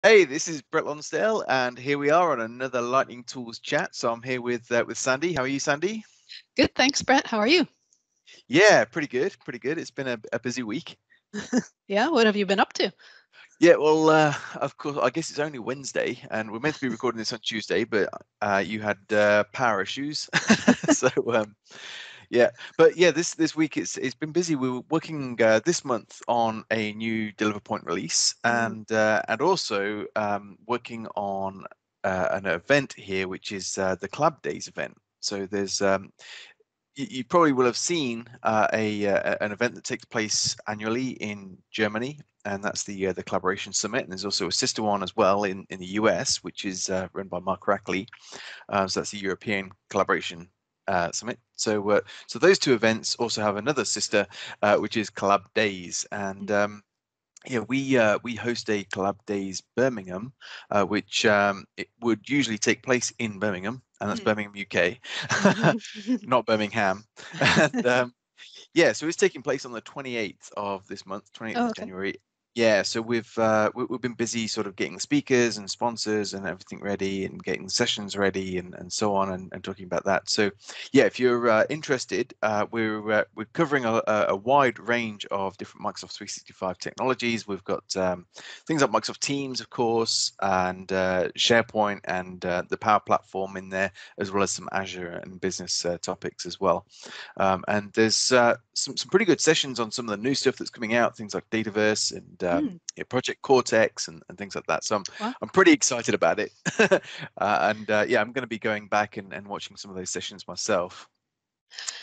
Hey, this is Brett Lonsdale, and here we are on another Lightning Tools chat. So I'm here with Sandy. How are you, Sandy? Good, thanks, Brett. How are you? Yeah, pretty good, pretty good. It's been a busy week. Yeah, what have you been up to? Yeah, well, of course, I guess it's only Wednesday, and we're meant to be recording this on Tuesday, but you had power issues, so yeah. But yeah, this week it's been busy. We were working this month on a new DeliverPoint release, and also working on an event here, which is the Collab Days event. So there's you probably will have seen an event that takes place annually in Germany, and that's the Collaboration Summit. And there's also a sister one as well in the US, which is run by Mark Rackley. So that's the European Collaboration Summit. So those two events also have another sister, which is Collab Days, and yeah, we host a Collab Days Birmingham, which it would usually take place in Birmingham, and that's Birmingham, UK, not Birmingham. And yeah, so it's taking place on the 28th of this month, 28th of January. Yeah, so we've been busy sort of getting the speakers and sponsors and everything ready and getting the sessions ready and so on and talking about that. So yeah, if you're interested, we're covering a wide range of different Microsoft 365 technologies. We've got things like Microsoft Teams, of course, and SharePoint and the Power Platform in there, as well as some Azure and business topics as well. And there's some pretty good sessions on some of the new stuff that's coming out, things like Dataverse and Project Cortex and things like that. So I'm pretty excited about it. And yeah, I'm going to be going back and watching some of those sessions myself.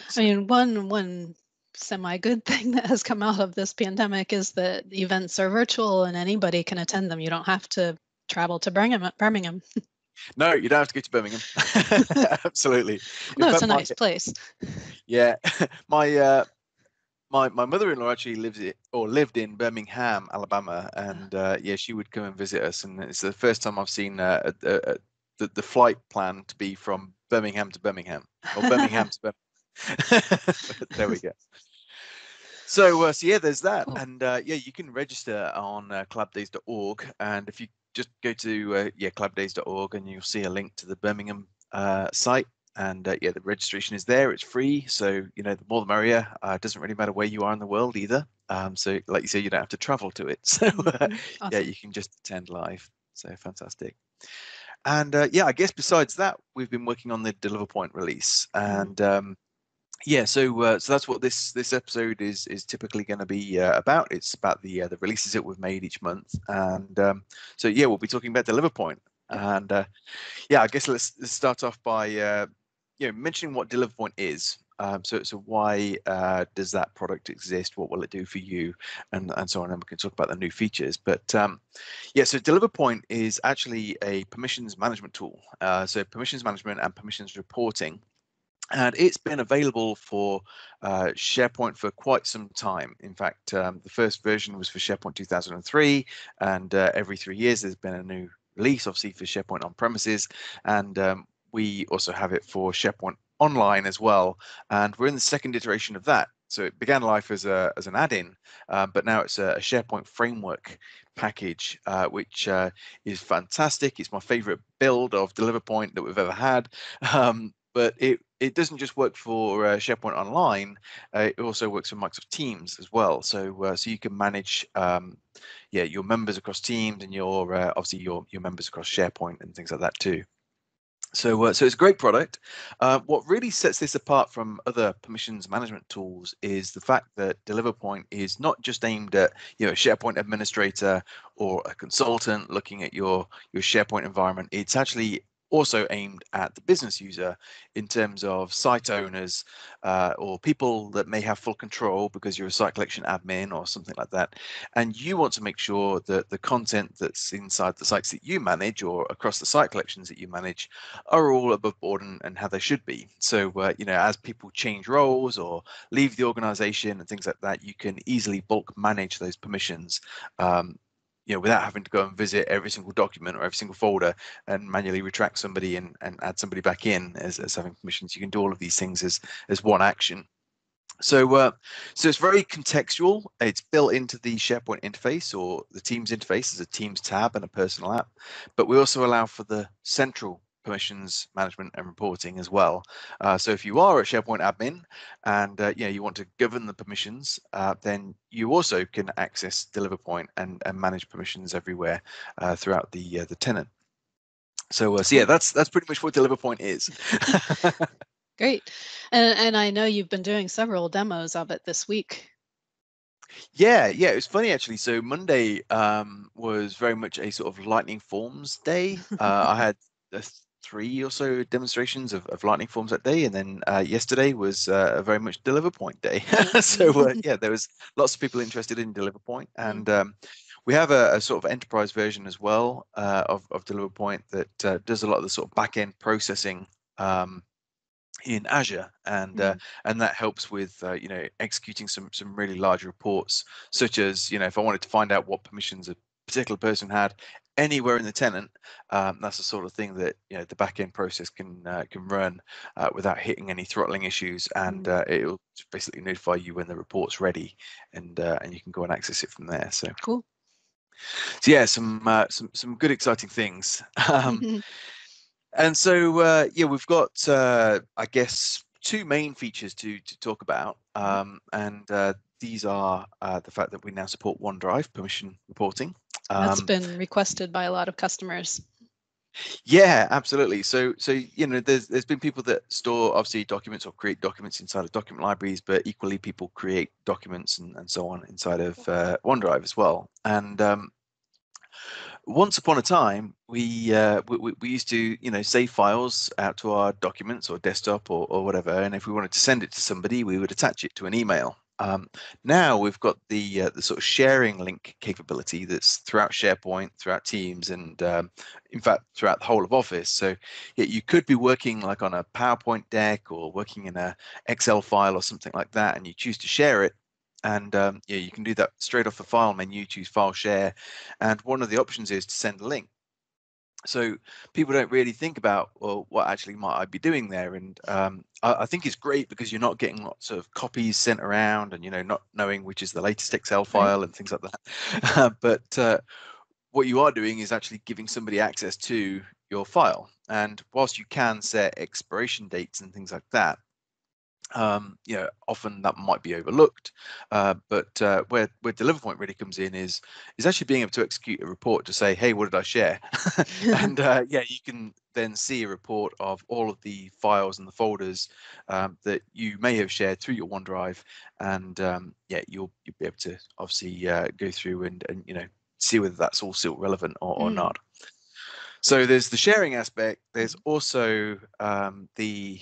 So. I mean, one semi-good thing that has come out of this pandemic is that events are virtual and anybody can attend them. You don't have to travel to Birmingham. No, you don't have to go to Birmingham. Absolutely. No, it's a nice place. Yeah, my mother-in-law actually lived in Birmingham, Alabama, and yeah, she would come and visit us, and it's the first time I've seen the flight plan to be from Birmingham to Birmingham, or Birmingham to Birmingham. There we go. So yeah, there's that, and yeah, you can register on collabdays.org, and if you just go to collabdays.org, and you'll see a link to the Birmingham site. And yeah, the registration is there. It's free, so you know, the more the merrier. It doesn't really matter where you are in the world either. So, like you say, you don't have to travel to it. So awesome. yeah, you can just attend live. So fantastic. And yeah, I guess besides that, we've been working on the DeliverPoint release, and yeah, so that's what this episode is typically going to be about. It's about the releases that we've made each month, and so yeah, we'll be talking about DeliverPoint. And yeah, I guess let's start off by you know, mentioning what DeliverPoint is. So why does that product exist? What will it do for you? And so on. And we can talk about the new features. But yeah, so DeliverPoint is actually a permissions management tool. So permissions management and permissions reporting. And it's been available for SharePoint for quite some time. In fact, the first version was for SharePoint 2003, and every 3 years there's been a new release, obviously, for SharePoint on premises, and we also have it for SharePoint Online as well. And we're in the second iteration of that. So it began life as an add-in, but now it's a SharePoint framework package, which is fantastic. It's my favorite build of DeliverPoint that we've ever had. But it doesn't just work for SharePoint Online. It also works for Microsoft Teams as well. So so you can manage yeah, your members across Teams and your obviously your members across SharePoint and things like that too. So so it's a great product. What really sets this apart from other permissions management tools is the fact that DeliverPoint is not just aimed at, you know, a SharePoint administrator or a consultant looking at your SharePoint environment. It's actually also aimed at the business user in terms of site owners or people that may have full control because you're a site collection admin or something like that. And you want to make sure that the content that's inside the sites that you manage or across the site collections that you manage are all above board and how they should be. So, you know, as people change roles or leave the organization and things like that, you can easily bulk manage those permissions. You know, without having to go and visit every single document or every single folder and manually retract somebody and add somebody back in as having permissions. You can do all of these things as one action. So it's very contextual. It's built into the SharePoint interface or the Teams interface as a Teams tab and a personal app, but we also allow for the central permissions management and reporting as well. So if you are a SharePoint admin and you want to govern the permissions, then you also can access DeliverPoint and manage permissions everywhere throughout the tenant. So yeah, that's pretty much what DeliverPoint is. Great. And I know you've been doing several demos of it this week. Yeah, it was funny actually. So Monday was very much a sort of Lightning Forms day. I had 3 or so demonstrations of Lightning Forms that day, and then yesterday was a very much DeliverPoint day. So yeah, there was lots of people interested in DeliverPoint, and we have a sort of enterprise version as well of DeliverPoint that does a lot of the sort of back-end processing in Azure, and that helps with executing some really large reports, such as if I wanted to find out what permissions a particular person had anywhere in the tenant. That's the sort of thing that the backend process can run without hitting any throttling issues, and it'll basically notify you when the report's ready, and you can go and access it from there. So cool. So yeah, some good exciting things. And so, yeah, we've got, I guess, 2 main features to talk about. And these are the fact that we now support OneDrive permission reporting. That's been requested by a lot of customers. Yeah, absolutely. So there's been people that store obviously documents or create documents inside of document libraries, but equally people create documents and so on inside of OneDrive as well. And once upon a time, we used to save files out to our documents or desktop or whatever, and if we wanted to send it to somebody, we would attach it to an email. Now we've got the sort of sharing link capability that's throughout SharePoint, throughout Teams, and in fact throughout the whole of Office. So yeah, you could be working like on a PowerPoint deck or working in a Excel file or something like that, and you choose to share it. And yeah, you can do that straight off the file menu, choose file share, and one of the options is to send a link. So people don't really think about, well, what actually might I be doing there? And I think it's great because you're not getting lots of copies sent around, and not knowing which is the latest Excel file and things like that. But what you are doing is actually giving somebody access to your file. And whilst you can set expiration dates and things like that, often that might be overlooked, but where DeliverPoint really comes in is actually being able to execute a report to say, hey, what did I share? And yeah, you can then see a report of all of the files and the folders that you may have shared through your OneDrive, and yeah, you'll be able to obviously go through and see whether that's all still relevant or not. So there's the sharing aspect. There's also the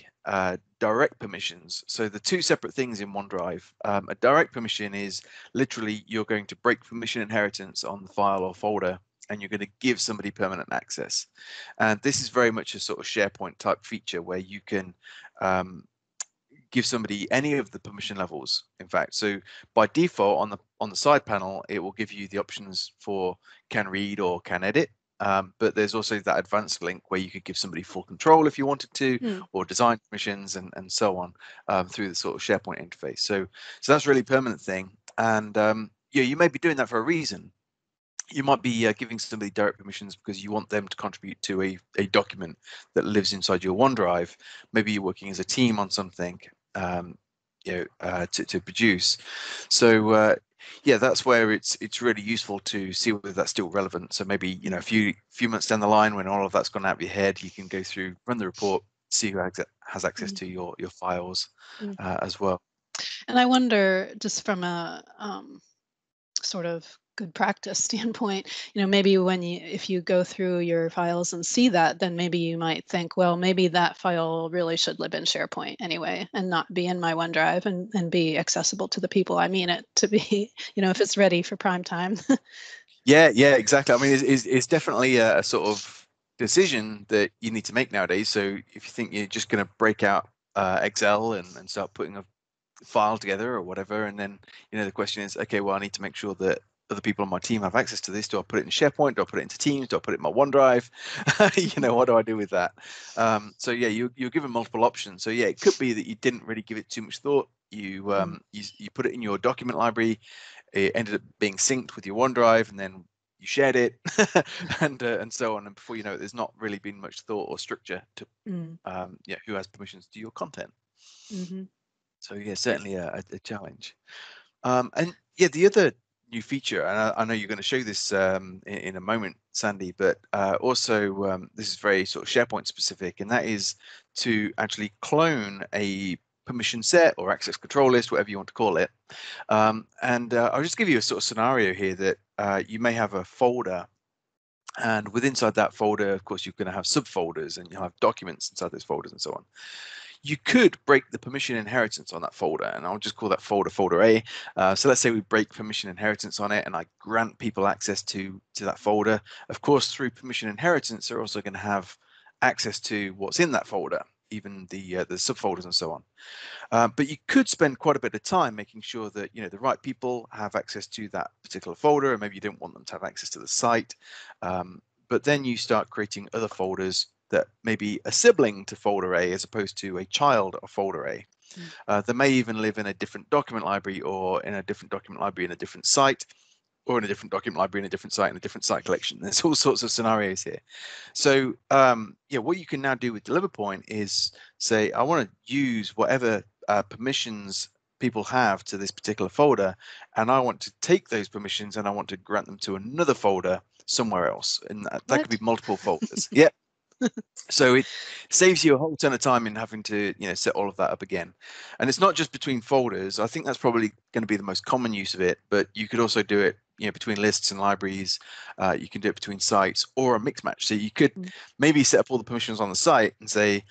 direct permissions. So the 2 separate things in OneDrive. A direct permission is literally you're going to break permission inheritance on the file or folder, and you're going to give somebody permanent access. And this is very much a sort of SharePoint type feature where you can give somebody any of the permission levels, in fact. So by default on the side panel, it will give you the options for can read or can edit. But there's also that advanced link where you could give somebody full control if you wanted to, or design permissions and so on through the sort of SharePoint interface. So that's a really permanent thing. And yeah, you may be doing that for a reason. You might be giving somebody direct permissions because you want them to contribute to a document that lives inside your OneDrive. Maybe you're working as a team on something to produce. So yeah, that's where it's really useful to see whether that's still relevant. So maybe a few months down the line, when all of that's gone out of your head, you can go through, run the report, see who has access to your files as well. And I wonder, just from a sort of good practice standpoint, maybe if you go through your files and see that, then maybe you might think, well, maybe that file really should live in SharePoint anyway and not be in my OneDrive and be accessible to the people I mean it to be, if it's ready for prime time. Yeah, exactly. I mean, it's definitely a sort of decision that you need to make nowadays. So if you think you're just going to break out Excel and start putting a file together or whatever, and then the question is, okay, well, I need to make sure that other people on my team have access to this? Do I put it in SharePoint? Do I put it into Teams? Do I put it in my OneDrive? What do I do with that? So yeah, you're given multiple options. So yeah, it could be that you didn't really give it too much thought. You put it in your document library. It ended up being synced with your OneDrive, and then you shared it, and so on. And before you know it, there's not really been much thought or structure to who has permissions to your content. So yeah, certainly a challenge. And yeah, the other new feature, and I know you're going to show this in a moment, Sandy, but also this is very sort of SharePoint specific, and that is to actually clone a permission set or access control list, whatever you want to call it. And I'll just give you a sort of scenario here that you may have a folder, and inside that folder, of course, you're going to have subfolders, and you'll have documents inside those folders and so on. You could break the permission inheritance on that folder, and I'll just call that folder A. So let's say we break permission inheritance on it, and I grant people access to that folder. Of course, through permission inheritance, they're also going to have access to what's in that folder, even the subfolders and so on. But you could spend quite a bit of time making sure that the right people have access to that particular folder, and maybe you don't want them to have access to the site. But then you start creating other folders that may be a sibling to folder A as opposed to a child of folder A. They may even live in a different document library, or in a different document library in a different site, or in a different document library in a different site in a different site collection. There's all sorts of scenarios here. So what you can now do with DeliverPoint is say, I want to use whatever permissions people have to this particular folder, and I want to take those permissions and I want to grant them to another folder somewhere else, and that could be multiple folders. Yep. So it saves you a whole ton of time in having to set all of that up again. And it's not just between folders. I think that's probably going to be the most common use of it, but you could also do it between lists and libraries. You can do it between sites, or a mix match. So you could maybe set up all the permissions on the site and say,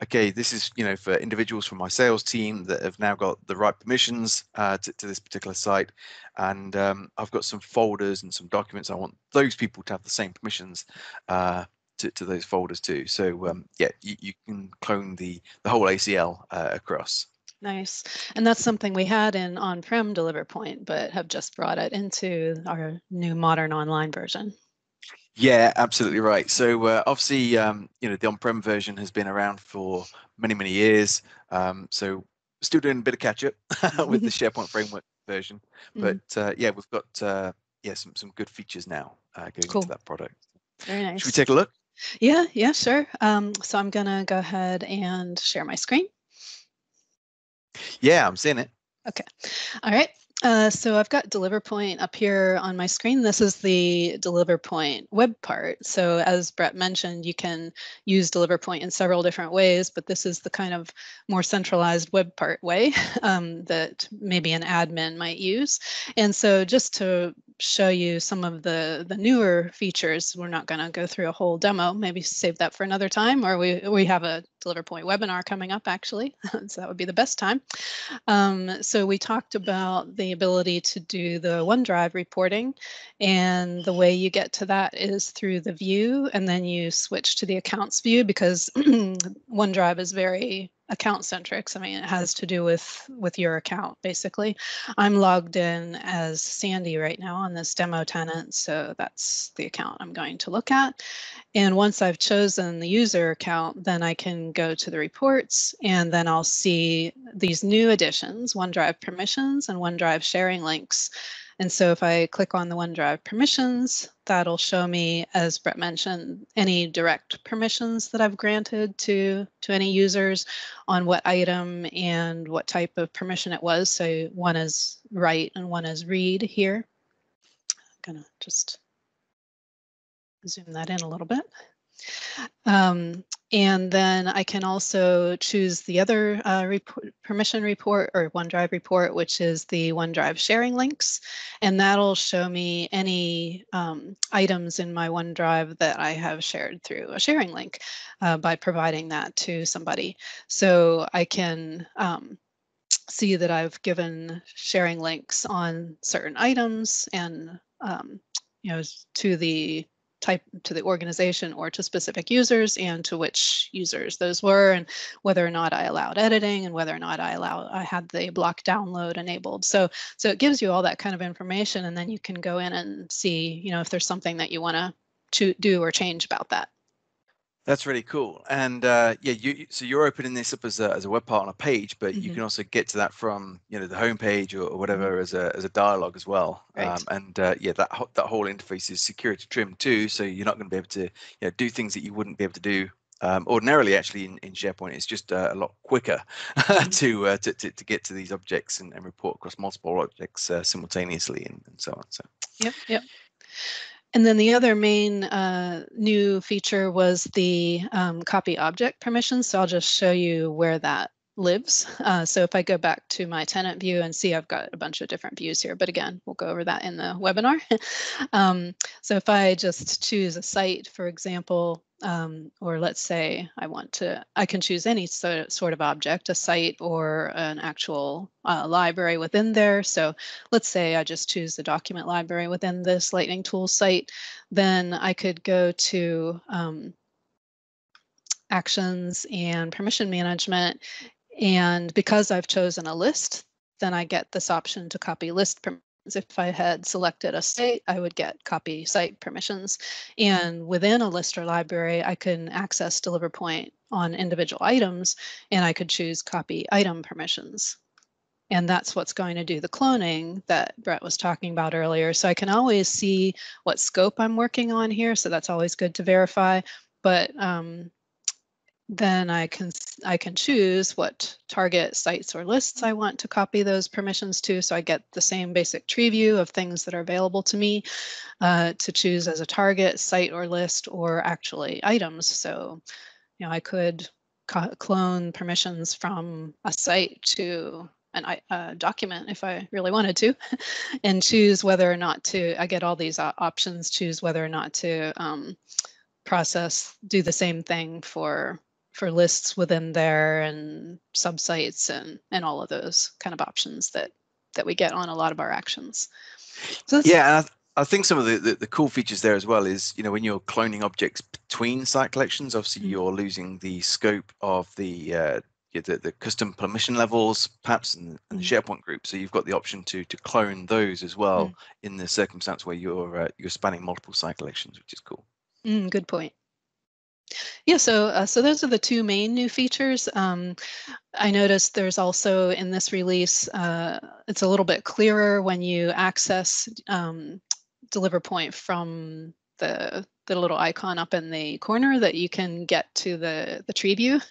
okay, this is for individuals from my sales team that have now got the right permissions to this particular site, and I've got some folders and some documents. I want those people to have the same permissions to those folders too. So yeah, you can clone the whole ACL across. Nice. And that's something we had in on-prem DeliverPoint, but have just brought it into our new modern online version. Yeah, absolutely right. So obviously, the on-prem version has been around for many years. So still doing a bit of catch up with the SharePoint framework version. But yeah, we've got some good features now going into that product. Very nice. Should we take a look? Yeah, sure. So I'm going to go ahead and share my screen. Yeah, I'm seeing it. Okay. All right. So I've got DeliverPoint up here on my screen. This is the DeliverPoint web part. So as Brett mentioned, you can use DeliverPoint in several different ways, but this is the kind of more centralized web part way that maybe an admin might use. And so just to show you some of the newer features, we're not going to go through a whole demo, maybe save that for another time, or we have a DeliverPoint webinar coming up actually, so that would be the best time. So we talked about the ability to do the OneDrive reporting, and the way you get to that is through the view, and then you switch to the accounts view, because OneDrive is very account centric. So, I mean, it has to do with your account basically. I'm logged in as Sandy right now on this demo tenant, so that's the account I'm going to look at. And once I've chosen the user account, then I can go to the reports, and then I'll see these new additions, OneDrive permissions and OneDrive sharing links. And so if I click on the OneDrive permissions, that'll show me, as Brett mentioned, any direct permissions that I've granted to any users on what item and what type of permission it was. So one is write and one is read here. I'm gonna just zoom that in a little bit. And then I can also choose the other permission report or OneDrive report, which is the OneDrive sharing links. And that'll show me any items in my OneDrive that I have shared through a sharing link by providing that to somebody. So I can see that I've given sharing links on certain items and to the type, to the organization or to specific users, and to which users those were, and whether or not I allowed editing, and whether or not I had the block download enabled. So it gives you all that kind of information, and then you can go in and see, if there's something that you want to do or change about that. That's really cool. And so you're opening this up as a web part on a page, but you can also get to that from the home page or whatever as a dialogue as well. Right. That whole interface is security trimmed too, so you're not going to be able to do things that you wouldn't be able to do ordinarily. Actually, in SharePoint, it's just a lot quicker to get to these objects and report across multiple objects simultaneously and so on. So Yep. And then the other main new feature was the copy object permissions. So I'll just show you where that lives. So if I go back to my tenant view and see, I've got a bunch of different views here, but again, we'll go over that in the webinar. So if I just choose a site, for example, or let's say I can choose any sort of object, a site or an actual library within there. So let's say I just choose the document library within this Lightning Tools site, then I could go to Actions and Permission Management. And because I've chosen a list, then I get this option to copy list permissions. If I had selected a site, I would get copy site permissions. And within a list or library, I can access DeliverPoint on individual items, and I could choose copy item permissions. And that's what's going to do the cloning that Brett was talking about earlier. So I can always see what scope I'm working on here. So that's always good to verify. But then I can choose what target sites or lists I want to copy those permissions to. So I get the same basic tree view of things that are available to me to choose as a target site or list, or actually items. So, I could clone permissions from a site to a document if I really wanted to, and choose whether or not to. I get all these options. Choose whether or not to do the same thing for lists within there, and subsites, and all of those kind of options that we get on a lot of our actions. So I think some of the cool features there as well is, when you're cloning objects between site collections, obviously you're losing the scope of the custom permission levels, perhaps in the SharePoint group. So you've got the option to clone those as well in the circumstance where you're spanning multiple site collections, which is cool. Good point. Yeah, so those are the two main new features. I noticed there's also in this release, it's a little bit clearer when you access DeliverPoint from the little icon up in the corner, that you can get to the tree view,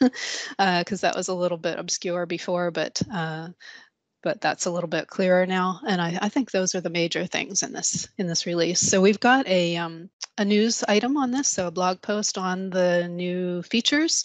because that was a little bit obscure before, but that's a little bit clearer now. And I think those are the major things in this release. So we've got a news item on this, so a blog post on the new features.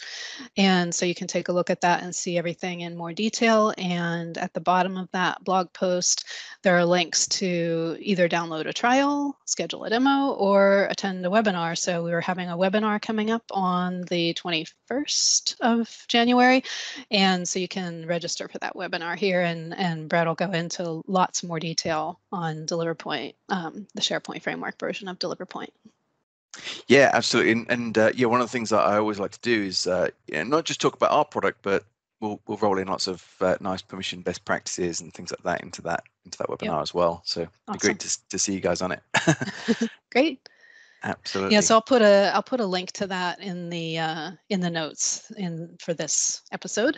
And so you can take a look at that and see everything in more detail. And at the bottom of that blog post, there are links to either download a trial, schedule a demo, or attend a webinar. So we were having a webinar coming up on the 21st of January. And so you can register for that webinar here, and Brett will go into lots more detail on DeliverPoint, the SharePoint framework version of DeliverPoint. Yeah, absolutely. And one of the things that I always like to do is not just talk about our product, but we'll roll in lots of nice permission best practices and things like that into that webinar as well. So it'd be great to see you guys on it. Great. Absolutely. Yeah, so I'll put a link to that in the notes for this episode.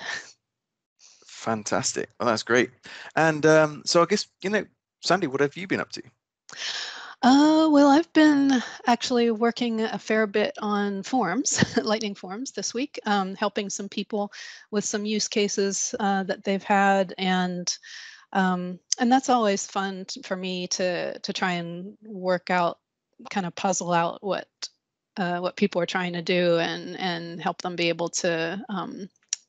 Fantastic. Well, that's great. And so I guess, Sandy, what have you been up to? Well, I've been actually working a fair bit on forms, Lightning forms this week, helping some people with some use cases that they've had, and that's always fun for me to try and work out, kind of puzzle out what people are trying to do, and help them be able to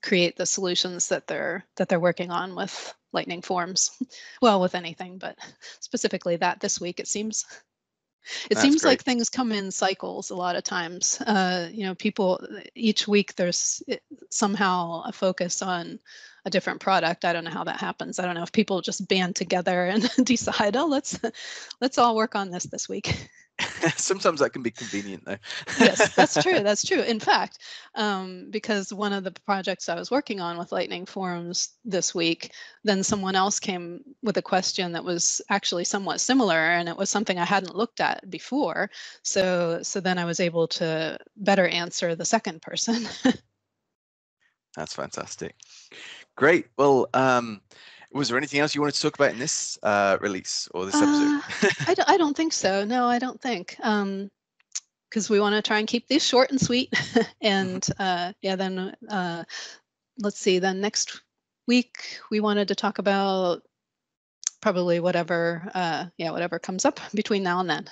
create the solutions that they're working on with Lightning forms. Well, with anything, but specifically that this week, it seems Great. like things come in cycles a lot of times. People, each week there's somehow a focus on a different product. I don't know how that happens. I don't know if people just band together and decide, oh, let's all work on this week. Sometimes that can be convenient, though. Yes, that's true. That's true. In fact, because one of the projects I was working on with Lightning Forums this week, then someone else came with a question that was actually somewhat similar, and it was something I hadn't looked at before. So then I was able to better answer the second person. That's fantastic. Great. Well, was there anything else you wanted to talk about in this release or this episode? I don't think so. No, I don't think. Because we want to try and keep these short and sweet. And yeah, then let's see, then next week we wanted to talk about probably whatever whatever comes up between now and then.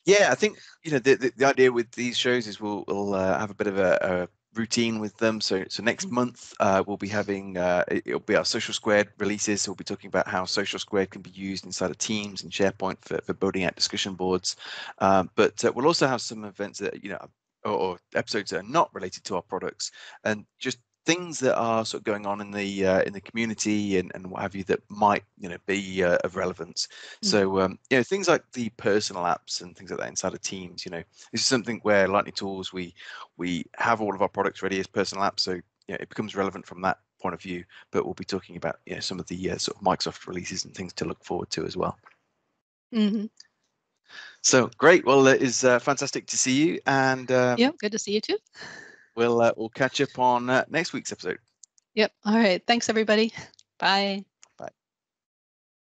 Yeah, I think the idea with these shows is we'll have a bit of a routine with them. So next month we'll be having it'll be our Social Squared releases. So we'll be talking about how Social Squared can be used inside of Teams and SharePoint for building out discussion boards. But we'll also have some events that or episodes that are not related to our products, and just things that are sort of going on in the community and what have you that might be of relevance. So things like the personal apps and things like that inside of Teams. This is something where Lightning Tools we have all of our products ready as personal apps, so it becomes relevant from that point of view. But we'll be talking about some of the sort of Microsoft releases and things to look forward to as well. Mm-hmm. So great. Well, it is fantastic to see you, and yep, good to see you too. We'll catch up on next week's episode. Yep. All right. Thanks, everybody. Bye.